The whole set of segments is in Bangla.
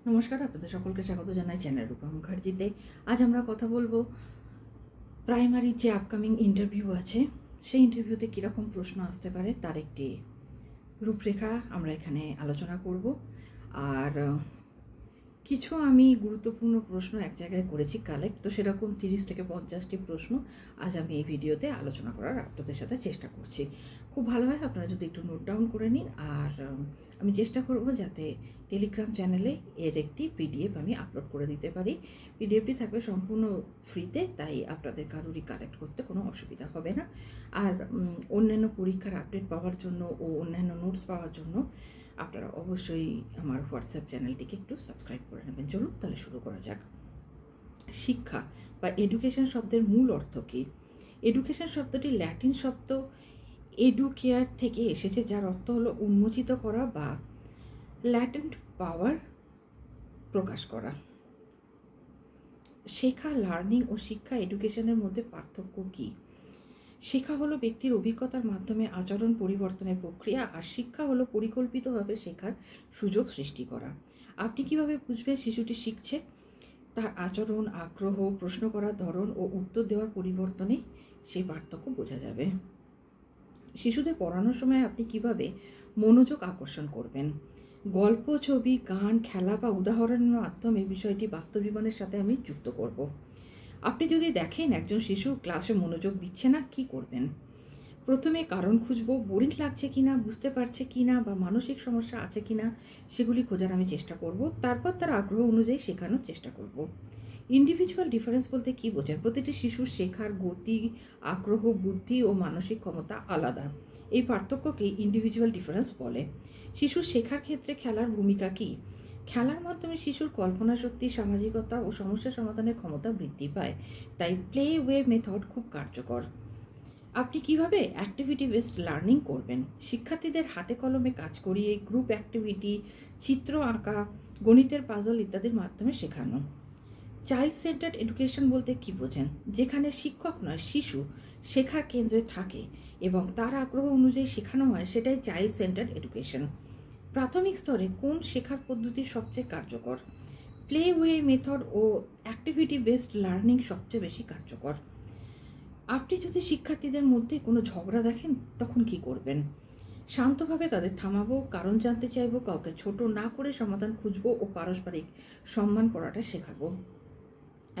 নমস্কার, আপনাদের সকলকে স্বাগত জানাই চ্যানেল রূপা মুখার্জিতে। আজ আমরা কথা বলবো প্রাইমারি যে আপকামিং ইন্টারভিউ আছে সেই ইন্টারভিউতে কীরকম প্রশ্ন আসতে পারে তার একটি রূপরেখা আমরা এখানে আলোচনা করব। আর কিছু আমি গুরুত্বপূর্ণ প্রশ্ন এক জায়গায় করেছি কালেক্ট, তো সেরকম 30 থেকে 50টি প্রশ্ন আজ আমি এই ভিডিওতে আলোচনা করার আপনাদের সাথে চেষ্টা করছি। খুব ভালো হয় আপনারা যদি একটু নোট ডাউন করে নিন। আর আমি চেষ্টা করব যাতে টেলিগ্রাম চ্যানেলে এর একটি পিডিএফ আমি আপলোড করে দিতে পারি। পিডিএফটি থাকবে সম্পূর্ণ ফ্রিতে, তাই আপনাদের কারোরই কালেক্ট করতে কোনো অসুবিধা হবে না। আর অন্যান্য পরীক্ষার আপডেট পাওয়ার জন্য ও অন্যান্য নোটস পাওয়ার জন্য আপনারা অবশ্যই আমার হোয়াটসঅ্যাপ চ্যানেলটিকে একটু সাবস্ক্রাইব করে নেবেন। চলুন তাহলে শুরু করা যাক। শিক্ষা বা এডুকেশন শব্দের মূল অর্থ কী? এডুকেশন শব্দটি ল্যাটিন শব্দ এডুকেয়ার থেকে এসেছে, যার অর্থ হলো উন্মোচিত করা বা ল্যাটেন্ট পাওয়ার প্রকাশ করা। শেখা, লার্নিং ও শিক্ষা এডুকেশনের মধ্যে পার্থক্য কী? শেখা হলো ব্যক্তির অভিজ্ঞতার মাধ্যমে আচরণ পরিবর্তনের প্রক্রিয়া, আর শিক্ষা হলো পরিকল্পিতভাবে শেখার সুযোগ সৃষ্টি করা। আপনি কিভাবে বুঝবেন শিশুটি শিখছে? তার আচরণ, আগ্রহ, প্রশ্ন করার ধরন ও উত্তর দেওয়ার পরিবর্তনে সেই পার্থক্য বোঝা যাবে। শিশুদের পড়ানোর সময় আপনি কিভাবে মনোযোগ আকর্ষণ করবেন? গল্প, ছবি, গান, খেলা বা উদাহরণের মাধ্যমে বিষয়টি বাস্তব জীবনের সাথে আমি যুক্ত করব। আপনি যদি দেখেন একজন শিশু ক্লাসে মনোযোগ দিচ্ছে না, কি করবেন? প্রথমে কারণ খুঁজব, বোরিং লাগছে কিনা, বুঝতে পারছে কিনা বা মানসিক সমস্যা আছে কিনা সেগুলি খোঁজার আমি চেষ্টা করব। তারপর তার আগ্রহ অনুযায়ী শেখানোর চেষ্টা করব। ইন্ডিভিজুয়াল ডিফারেন্স বলতে কী বোঝেন? প্রতিটি শিশুর শেখার গতি, আগ্রহ, বুদ্ধি ও মানসিক ক্ষমতা আলাদা। এই পার্থক্যকে ইন্ডিভিজুয়াল ডিফারেন্স বলে। শিশুর শেখার ক্ষেত্রে খেলার ভূমিকা কী? খেলার মাধ্যমে শিশুর কল্পনা শক্তি, সামাজিকতা ও সমস্যা সমাধানের ক্ষমতা বৃদ্ধি পায়, তাই প্লে ওয়ে মেথড খুব কার্যকর। আপনি কিভাবে অ্যাক্টিভিটি বেসড লার্নিং করবেন? শিক্ষার্থীদের হাতে কলমে কাজ করিয়ে গ্রুপ অ্যাক্টিভিটি, চিত্র আঁকা, গণিতের পাজল ইত্যাদির মাধ্যমে শেখানো। চাইল্ড সেন্টার্ড এডুকেশন বলতে কী বোঝেন? যেখানে শিক্ষক নয়, শিশু শেখার কেন্দ্রে থাকে এবং তার আগ্রহ অনুযায়ী শেখানো হয়, সেটাই চাইল্ড সেন্টার্ড এডুকেশন। প্রাথমিক স্তরে কোন শেখার পদ্ধতি সবচেয়ে কার্যকর? প্লে ওয়ে মেথড ও অ্যাক্টিভিটি বেসড লার্নিং সবচেয়ে বেশি কার্যকর। আপনি যদি শিক্ষার্থীদের মধ্যে কোনো ঝগড়া দেখেন তখন কি করবেন? শান্তভাবে তাদের থামাবো, কারণ জানতে চাইবো, কাউকে ছোট না করে সমাধান খুঁজবো ও পারস্পরিক সম্মান করাটা শেখাবো।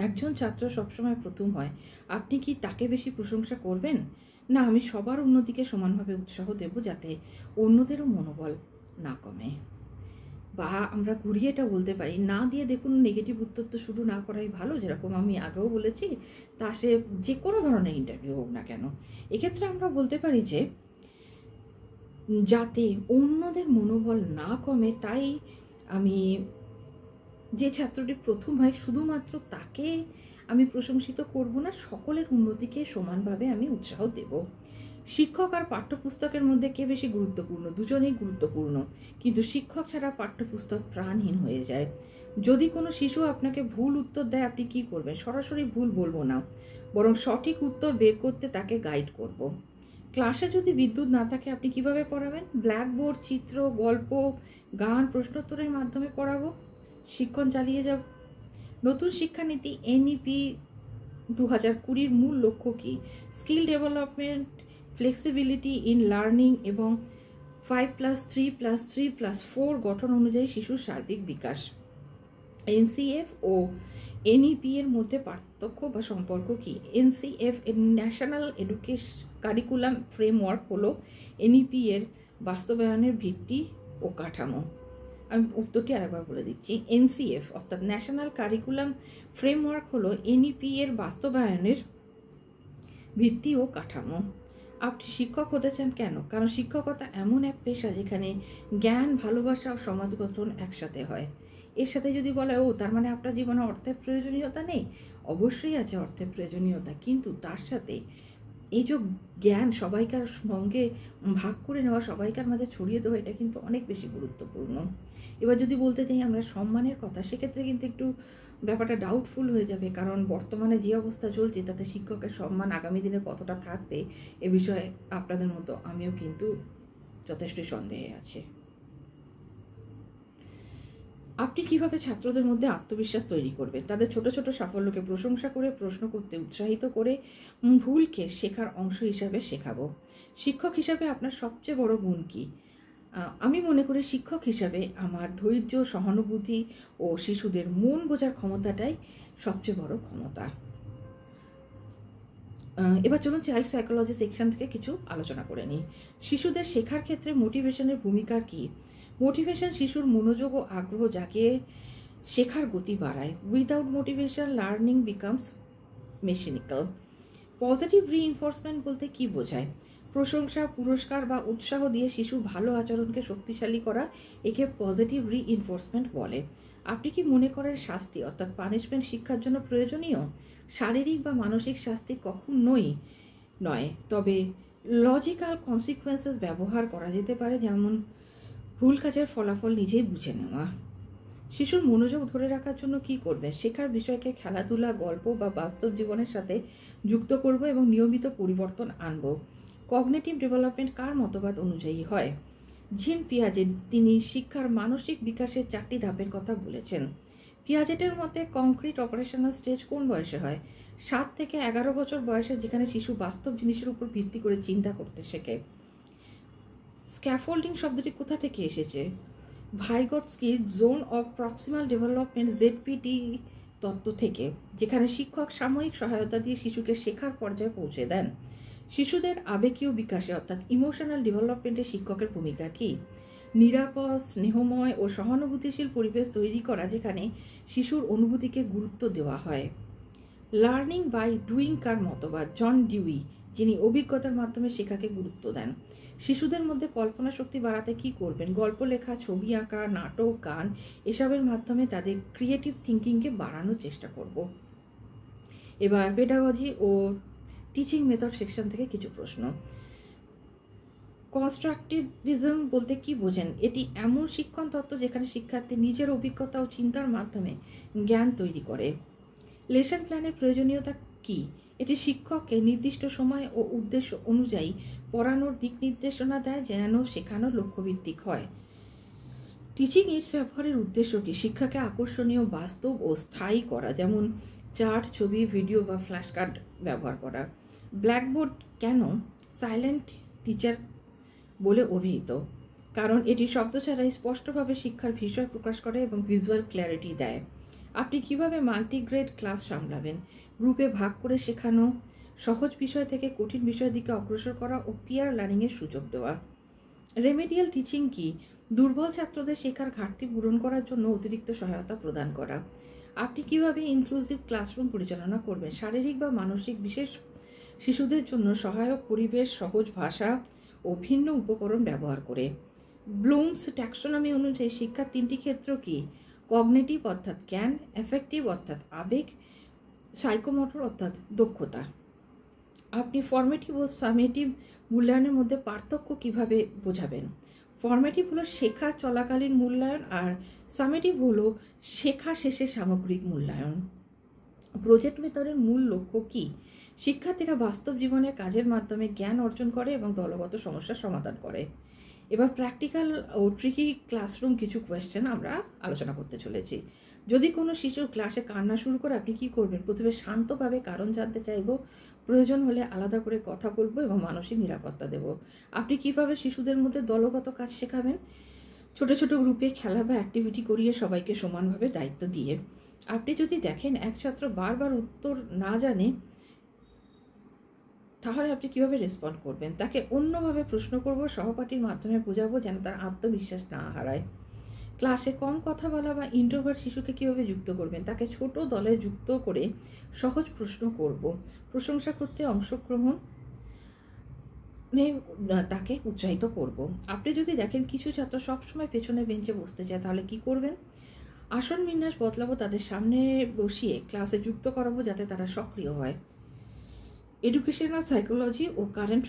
একজন ছাত্র সবসময় প্রথম হয়, আপনি কি তাকে বেশি প্রশংসা করবেন? না, আমি সবার অন্যদিকে সমানভাবে উৎসাহ দেব যাতে অন্যদেরও মনোবল না কমে। বা আমরা ঘুরিয়ে এটা বলতে পারি, না দিয়ে দেখুন নেগেটিভ উত্তর তো শুরু না করাই ভালো, যেরকম আমি আগেও বলেছি, তা সে যে কোনো ধরনের ইন্টারভিউ হোক না কেন। এক্ষেত্রে আমরা বলতে পারি যে যাতে অন্যদের মনোবল না কমে, তাই আমি যে ছাত্রটি প্রথম হয় শুধুমাত্র তাকে আমি প্রশংসিত করব না, সকলের উন্নতিকে সমানভাবে আমি উৎসাহ দেব। শিক্ষক আর পাঠ্যপুস্তকের মধ্যে কে বেশি গুরুত্বপূর্ণ? দুজনেই গুরুত্বপূর্ণ, কিন্তু শিক্ষক ছাড়া পাঠ্যপুস্তক প্রাণহীন হয়ে যায়। যদি কোনো শিশু আপনাকে ভুল উত্তর দেয়, আপনি কি করবেন? সরাসরি ভুল বলবো না, বরং সঠিক উত্তর বের করতে তাকে গাইড করব। ক্লাসে যদি বিদ্যুৎ না থাকে আপনি কিভাবে পড়াবেন? ব্ল্যাকবোর্ড, চিত্র, গল্প, গান, প্রশ্নোত্তরের মাধ্যমে পড়াবো, শিক্ষণ চালিয়ে যাব। নতুন শিক্ষানীতি NEP 2020 মূল লক্ষ্য কী? Skill development, flexibility in learning এবং 5+3+3+4 গঠন অনুযায়ী শিশুর সার্বিক বিকাশ। NCF ও NEP এর মধ্যে পার্থক্য বা সম্পর্ক কী? NCF national education curriculum framework হলো NEP এর বাস্তবায়নের ভিত্তি ও কাঠামো। আমি উত্তরটি আরেকবার বলে দিচ্ছি। NCF অর্থাৎ ন্যাশনাল কারিকুলাম ফ্রেমওয়ার্ক হলো NEP এর বাস্তবায়নের ভিত্তি ও কাঠামো। আপনি শিক্ষক হতে চান কেন? কারণ শিক্ষকতা এমন এক পেশা যেখানে জ্ঞান, ভালোবাসা ও সমাজ গঠন একসাথে হয়। এর সাথে যদি বলে তার মানে আপনার জীবনে অর্থের প্রয়োজনীয়তা নেই, অবশ্যই আছে অর্থের প্রয়োজনীয়তা, কিন্তু তার সাথে এই যে জ্ঞান সবাইকার সঙ্গে ভাগ করে নেওয়া, সবাইকার মাঝে ছড়িয়ে দেওয়া, এটা কিন্তু অনেক বেশি গুরুত্বপূর্ণ। এবার যদি বলতে চাই আমরা সম্মানের কথা, সেক্ষেত্রে কিন্তু একটু ব্যাপারটা ডাউটফুল হয়ে যাবে, কারণ বর্তমানে যে অবস্থা চলছে তাতে শিক্ষকের সম্মান আগামী দিনে কতটা থাকবে এ বিষয়ে আপনাদের মতো আমিও কিন্তু যথেষ্ট সন্দেহে আছি। আপনি কিভাবে ছাত্রদের মধ্যে আত্মবিশ্বাস তৈরি করবেন? তাদের ছোট ছোট সাফল্যকে প্রশংসা করে, প্রশ্ন করতে উৎসাহিত করে, ভুলকে শেখার অংশ হিসাবে শেখাবো। শিক্ষক হিসাবে আপনার সবচেয়ে বড় গুণ কী? আমি মনে করি শিক্ষক হিসাবে আমার ধৈর্য, সহানুভূতি ও শিশুদের মন বোঝার ক্ষমতাটাই সবচেয়ে বড় ক্ষমতা। এবার চলুন চাইল্ড সাইকোলজি সেকশন থেকে কিছু আলোচনা করে নিই। শিশুদের শেখার ক্ষেত্রে মোটিভেশনের ভূমিকা কী? মোটিভেশন শিশুর মনোযোগ ও আগ্রহ জাগিয়ে শেখার গতি বাড়ায়। Without motivation learning becomes mechanical. Positive reinforcement বলতে কি বোঝায়? প্রশংসা, পুরস্কার বা উৎসাহ দিয়ে শিশুর ভালো আচরণকে শক্তিশালী করা, একে পজিটিভ রিইনফোর্সমেন্ট বলে। আপনি কি মনে করেন শাস্তি অর্থাৎ পানিশমেন্ট শিক্ষার জন্য প্রয়োজনীয়? শারীরিক বা মানসিক শাস্তি কখনোই নয়, তবে লজিক্যাল কনসিকুয়েন্সেস ব্যবহার করা যেতে পারে, যেমন ভুল কাজের ফলাফল নিজেই বুঝে নেওয়া। শিশুর মনোযোগ ধরে রাখার জন্য কি করবেন? শেখার বিষয়কে খেলাধুলা, গল্প বা বাস্তব জীবনের সাথে যুক্ত করব এবং নিয়মিত পরিবর্তন আনব। কগনিটিভ ডেভেলপমেন্ট কার মতবাদ অনুযায়ী হয়? জিন পিয়াজেট, তিনি শিক্ষার মানসিক বিকাশের 4টি ধাপের কথা বলেছেন। পিয়াজেটের মতে কংক্রিট অপারেশনাল স্টেজ কোন বয়সে হয়? 7 থেকে 11 বছর বয়সে, যেখানে শিশু বাস্তব জিনিসের উপর ভিত্তি করে চিন্তা করতে শেখে। স্ক্যাফোল্ডিং শব্দটি কোথা থেকে এসেছে? Vygotsky zone of proximal development ZPD তত্ত্ব থেকে, যেখানে শিক্ষক সাময়িক সহায়তা দিয়ে শিশুকে শেখার পর্যায়ে পৌঁছে দেন। শিশুদের আবেগীয় বিকাশে অর্থাৎ ইমোশনাল ডেভেলপমেন্টে শিক্ষকের ভূমিকা কী? নিরাপদ, স্নেহময় ও সহানুভূতিশীল পরিবেশ তৈরি করা, যেখানে শিশুর অনুভূতিকে গুরুত্ব দেওয়া হয়। লার্নিং বাই ডুইং কার মতবাদ? জন ডিউই, যিনি অভিজ্ঞতার মাধ্যমে শেখাকে গুরুত্ব দেন। শিশুদের মধ্যে কল্পনা শক্তি বাড়াতে কি করবেন? গল্প লেখা, ছবি আঁকা, নাটক, গান, এসবের মাধ্যমে তাদের ক্রিয়েটিভ থিঙ্কিংকে বাড়ানোর চেষ্টা করব। এবার পেডাগজি ও টিচিং মেথড সেকশন থেকে কিছু প্রশ্ন। কনস্ট্রাকটিভিজম বলতে কি বোঝেন? এটি এমন শিক্ষণ তত্ত্ব যেখানে শিক্ষার্থী নিজের অভিজ্ঞতা ও চিন্তার মাধ্যমে জ্ঞান তৈরি করে। লেসন প্ল্যানের প্রয়োজনীয়তা কি? এটি শিক্ষককে নির্দিষ্ট সময় ও উদ্দেশ্য অনুযায়ী পড়ানোর দিক নির্দেশনা দেয়, যেন শেখানোর লক্ষ্যভিত্তিক হয়। টিচিং এইডস ব্যবহারের উদ্দেশ্য কি? শিক্ষাকে আকর্ষণীয়, বাস্তব ও স্থায়ী করা, যেমন চার্ট, ছবি, ভিডিও বা ফ্ল্যাশ কার্ড ব্যবহার করা। ব্ল্যাকবোর্ড কেন সাইলেন্ট টিচার বলে অভিহিত? কারণ এটি শব্দ ছাড়াই স্পষ্টভাবে শিক্ষার বিষয় প্রকাশ করে এবং ভিজুয়াল ক্ল্যারিটি দেয়। আপনি কিভাবে মাল্টিগ্রেড ক্লাস সামলাবেন? গ্রুপে ভাগ করে শেখানো, সহজ বিষয় থেকে কঠিন বিষয়ের দিকে অগ্রসর করা ও পিয়ার লার্নিংয়ের সুযোগ দেওয়া। রেমেডিয়াল টিচিং কি? দুর্বল ছাত্রদের শেখার ঘাটতি পূরণ করার জন্য অতিরিক্ত সহায়তা প্রদান করা। আপনি কিভাবে ইনক্লুসিভ ক্লাসরুম পরিচালনা করবেন? শারীরিক বা মানসিক বিশেষ শিশুদের জন্য সহায়ক পরিবেশ, সহজ ভাষা ও ভিন্ন উপকরণ ব্যবহার করে। ব্লুমস ট্যাক্সোনমি অনুযায়ী শিক্ষার 3টি ক্ষেত্র কি? কগনিটিভ অর্থাৎ জ্ঞান, এফেক্টিভ অর্থাৎ আবেগ, সাইকোমোটর অর্থাৎ দক্ষতা। আপনি ফর্মেটিভ ও সামেটিভ মূল্যায়নের মধ্যে পার্থক্য কিভাবে বোঝাবেন? ফর্মেটিভ হলো শেখা চলাকালীন মূল্যায়ন, আর সামেটিভ হলো শেখা শেষে সামগ্রিক মূল্যায়ন। প্রজেক্ট মেথডের মূল লক্ষ্য কি? শিক্ষার্থীরা বাস্তব জীবনের কাজের মাধ্যমে জ্ঞান অর্জন করে এবং দলগত সমস্যার সমাধান করে। এবার প্র্যাকটিক্যাল ও ট্রিকি ক্লাসরুম কিছু কোয়েশ্চেন আমরা আলোচনা করতে চলেছি। যদি কোনো শিশুর ক্লাসে কান্না শুরু করে, আপনি কি করবেন? প্রথমে শান্তভাবে কারণ জানতে চাইব, প্রয়োজন হলে আলাদা করে কথা বলবো এবং মানসিক নিরাপত্তা দেব। আপনি কিভাবে শিশুদের মধ্যে দলগত কাজ শেখাবেন? ছোট ছোট গ্রুপে খেলা বা অ্যাক্টিভিটি করিয়ে সবাইকে সমানভাবে দায়িত্ব দিয়ে। আপনি যদি দেখেন এক ছাত্র বারবার উত্তর না জানে, তাহলে আপনি কীভাবে রেসপন্ড করবেন? তাকে অন্যভাবে প্রশ্ন করব, সহপাঠীর মাধ্যমে বোঝাবো যেন তার আত্মবিশ্বাস না হারায়। ক্লাসে কম কথা বলা বা ইন্ট্রোভার্ট শিশুকে কীভাবে যুক্ত করবেন? তাকে ছোট দলে যুক্ত করে সহজ প্রশ্ন করব, প্রশংসা করতে অংশগ্রহণ তাকে উৎসাহিত করব। আপনি যদি দেখেন কিছু ছাত্র সবসময় পেছনে বেঞ্চে বসতে চায়, তাহলে কি করবেন? আসন বিন্যাস বদলাবো, তাদের সামনে বসিয়ে ক্লাসে যুক্ত করাবো যাতে তারা সক্রিয় হয়। এডুকেশনাল সাইকোলজি ও current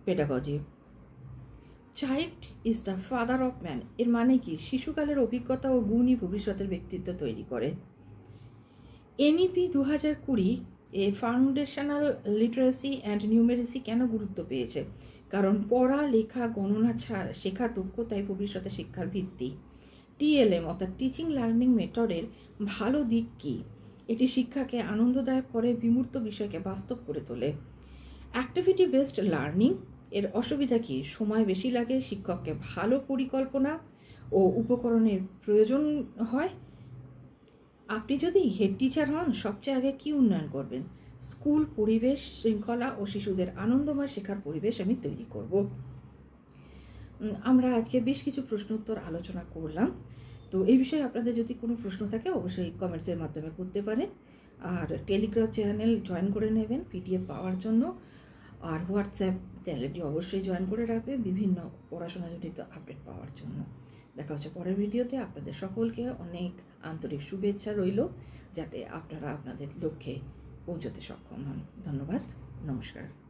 pedagogy. Child is the father of man এর মানে কি? শিশুকালের অভিজ্ঞতা ও গুণই ভবিষ্যতের ব্যক্তিত্ব তৈরি করে। NEP 2020 A foundational literacy and numeracy কেন গুরুত্ব পেয়েছে? কারণ পড়া, লেখা, গণনা শেখার দক্ষতাই ভবিষ্যতে শিক্ষার ভিত্তি। টিএলএম অর্থাৎ টিচিং লার্নিং মেথডের ভালো দিক কী? এটি শিক্ষাকে আনন্দদায়ক করে, বিমূর্ত বিষয়কে বাস্তব করে তোলে। অ্যাক্টিভিটি বেসড লার্নিং এর অসুবিধা কী? সময় বেশি লাগে, শিক্ষককে ভালো পরিকল্পনা ও উপকরণের প্রয়োজন হয়। আপনি যদি হেড টিচার হন, সবচেয়ে আগে কী উন্নয়ন করবেন? স্কুল পরিবেশ, শৃঙ্খলা ও শিশুদের আনন্দময় শেখার পরিবেশ আমি তৈরি করব। আমরা আজকে বেশ কিছু প্রশ্ন উত্তর আলোচনা করলাম। তো এই বিষয়ে আপনাদের যদি কোনো প্রশ্ন থাকে অবশ্যই কমেন্টসের মাধ্যমে করতে পারেন। আর টেলিগ্রাম চ্যানেল জয়েন করে নেবেন পিডিএফ পাওয়ার জন্য। আর হোয়াটসঅ্যাপ চ্যানেলটি অবশ্যই জয়েন করে রাখবেন বিভিন্ন পড়াশোনাজনিত আপডেট পাওয়ার জন্য। দেখা হচ্ছে পরের ভিডিওতে। আপনাদের সকলকে অনেক আন্তরিক শুভেচ্ছা রইল, যাতে আপনারা আপনাদের লক্ষ্যে পৌঁছতে সক্ষম হন। ধন্যবাদ, নমস্কার।